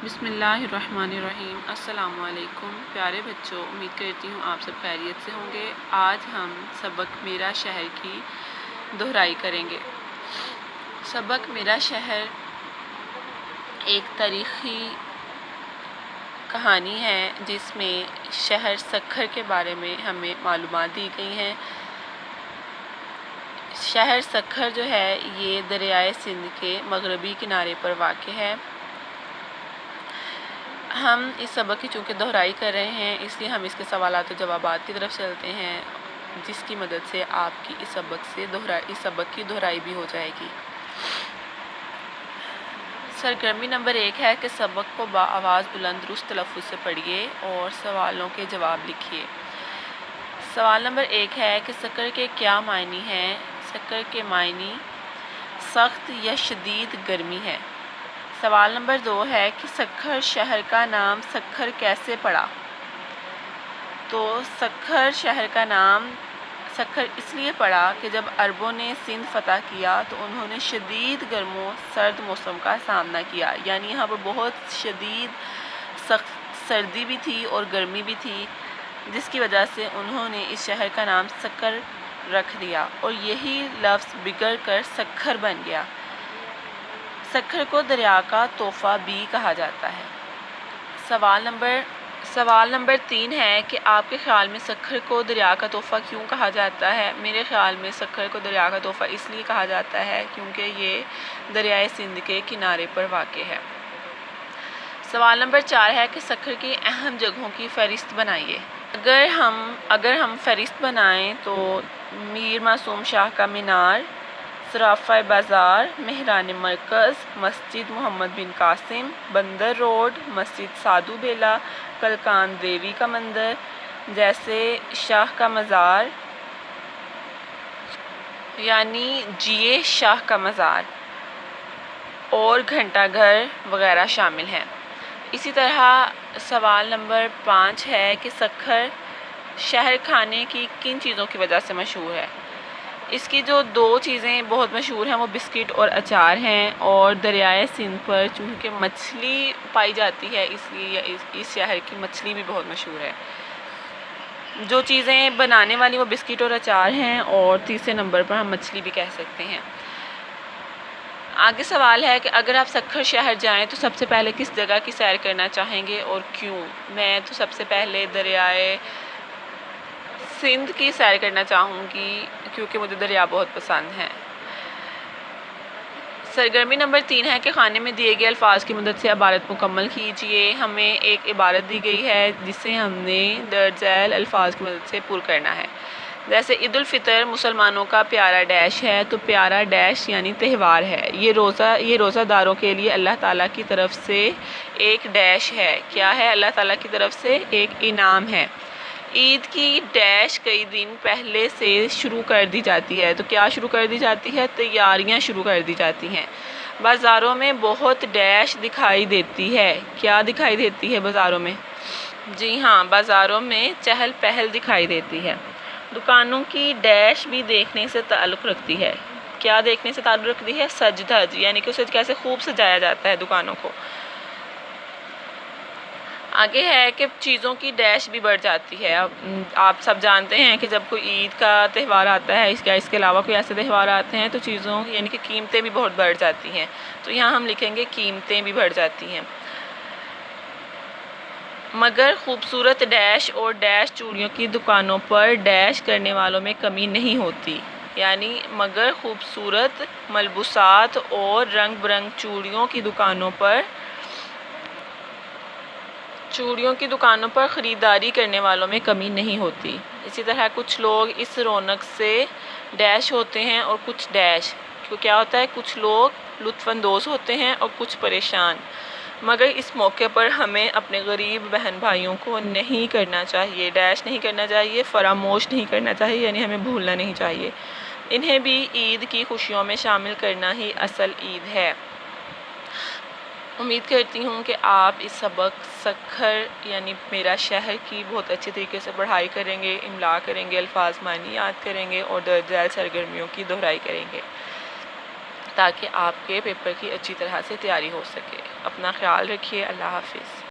بسم اللہ الرحمن الرحیم۔ السلام علیکم پیارے بچوں، امید کرتی ہوں آپ سب خیریت سے ہوں گے۔ آج ہم سبق میرا شہر کی دہرائی کریں گے۔ سبق میرا شہر ایک تاریخی کہانی ہے جس میں شہر سکھر کے بارے میں ہمیں معلومات دی گئی ہیں۔ شہر سکھر جو ہے یہ دریائے سندھ کے مغربی کنارے پر واقع ہے۔ ہم اس سبق کی چونکہ دہرائی کر رہے ہیں اس لیے ہم اس کے سوالات و جوابات کی طرف چلتے ہیں، جس کی مدد سے آپ کی اس سبق کی دہرائی بھی ہو جائے گی۔ سرگرمی نمبر 1 ہے کہ سبق کو بآواز بلند درست تلفظ سے پڑھیے اور سوالوں کے جواب لکھیے۔ سوال نمبر 1 ہے کہ سکر کے کیا معنی ہیں؟ سکر کے معنی سخت یا شدید گرمی ہے۔ سوال نمبر 2 ہے کہ سکھر شہر کا نام سکھر کیسے پڑا؟ تو سکھر شہر کا نام سکھر اس لیے پڑا کہ جب عربوں نے سندھ فتح کیا تو انہوں نے شدید گرم و سرد موسم کا سامنا کیا، یعنی یہاں پر بہت شدید سخت سردی بھی تھی اور گرمی بھی تھی، جس کی وجہ سے انہوں نے اس شہر کا نام سکر رکھ دیا اور یہی لفظ بگڑ کر سکھر بن گیا۔ سکھر کو دریا کا تحفہ بھی کہا جاتا ہے۔ سوال نمبر 3 ہے کہ آپ کے خیال میں سکھر کو دریا کا تحفہ کیوں کہا جاتا ہے؟ میرے خیال میں سکھر کو دریا کا تحفہ اس لیے کہا جاتا ہے کیونکہ یہ دریائے سندھ کے کنارے پر واقع ہے۔ سوال نمبر 4 ہے کہ سکھر کی اہم جگہوں کی فہرست بنائیے۔ اگر ہم فہرست بنائیں تو میر معصوم شاہ کا مینار، صرافہ بازار، مہران مرکز، مسجد محمد بن قاسم، بندر روڈ، مسجد سادھو بیلا، کلکان دیوی کا مندر جیسے شاہ کا مزار یعنی جیے شاہ کا مزار اور گھنٹہ گھر وغیرہ شامل ہیں۔ اسی طرح سوال نمبر 5 ہے کہ سکھر شہر کھانے کی کن چیزوں کی وجہ سے مشہور ہے؟ اس کی جو 2 چیزیں بہت مشہور ہیں وہ بسکٹ اور اچار ہیں، اور دریائے سندھ پر چونکہ مچھلی پائی جاتی ہے اس لیے اس شہر کی مچھلی بھی بہت مشہور ہے۔ جو چیزیں بنانے والی وہ بسکٹ اور اچار ہیں، اور تیسرے نمبر پر ہم مچھلی بھی کہہ سکتے ہیں۔ آگے سوال ہے کہ اگر آپ سکھر شہر جائیں تو سب سے پہلے کس جگہ کی سیر کرنا چاہیں گے اور کیوں؟ میں تو سب سے پہلے دریائے سندھ کی سیر کرنا چاہوں گی کیونکہ مجھے دریا بہت پسند ہیں۔ سرگرمی نمبر 3 ہے کہ خانے میں دیے گئے الفاظ کی مدد سے عبارت مکمل کیجیے۔ ہمیں ایک عبارت دی گئی ہے جسے ہم نے درج ذیل الفاظ کی مدد سے پر کرنا ہے، جیسے عید الفطر مسلمانوں کا پیارا ڈیش ہے، تو پیارا ڈیش یعنی تہوار ہے۔ یہ روزہ داروں کے لیے اللہ تعالیٰ کی طرف سے ایک ڈیش ہے۔ کیا ہے؟ اللہ تعالیٰ کی طرف سے ایک انعام ہے۔ عید کی ڈیش کئی دن پہلے سے شروع کر دی جاتی ہے، تو کیا شروع کر دی جاتی ہے؟ تیاریاں شروع کر دی جاتی ہیں۔ بازاروں میں بہت ڈیش دکھائی دیتی ہے۔ کیا دکھائی دیتی ہے بازاروں میں؟ جی ہاں، بازاروں میں چہل پہل دکھائی دیتی ہے۔ دکانوں کی ڈیش بھی دیکھنے سے تعلق رکھتی ہے۔ کیا دیکھنے سے تعلق رکھتی ہے؟ سج دھج، یعنی کہ اسے کیسے خوب سجایا جاتا ہے دکانوں کو۔ آگے ہے کہ چیزوں کی ڈیش بھی بڑھ جاتی ہے۔ آپ سب جانتے ہیں کہ جب کوئی عید کا تہوار آتا ہے اس کے علاوہ کوئی ایسے تہوار آتے ہیں تو چیزوں یعنی کہ قیمتیں بھی بہت بڑھ جاتی ہیں، تو یہاں ہم لکھیں گے قیمتیں بھی بڑھ جاتی ہیں۔ مگر خوبصورت ڈیش اور ڈیش چوڑیوں کی دکانوں پر ڈیش کرنے والوں میں کمی نہیں ہوتی، یعنی مگر خوبصورت ملبوسات اور رنگ برنگ چوڑیوں کی دکانوں پر خریداری کرنے والوں میں کمی نہیں ہوتی۔ اسی طرح کچھ لوگ اس رونق سے ڈیش ہوتے ہیں اور کچھ ڈیش کیا ہوتا ہے؟ کچھ لوگ لطف اندوز ہوتے ہیں اور کچھ پریشان، مگر اس موقع پر ہمیں اپنے غریب بہن بھائیوں کو نہیں کرنا چاہیے، ڈیش نہیں کرنا چاہیے، فراموش نہیں کرنا چاہیے، یعنی ہمیں بھولنا نہیں چاہیے۔ انہیں بھی عید کی خوشیوں میں شامل کرنا ہی اصل عید ہے۔ امید کرتی ہوں کہ آپ اس سبق سکھر یعنی میرا شہر کی بہت اچھی طریقے سے پڑھائی کریں گے، املا کریں گے، الفاظ معنی یاد کریں گے اور درج ذیل سرگرمیوں کی دہرائی کریں گے۔ تاکہ آپ کے پیپر کی اچھی طرح سے تیاری ہو سکے۔ اپنا خیال رکھیے۔ اللہ حافظ۔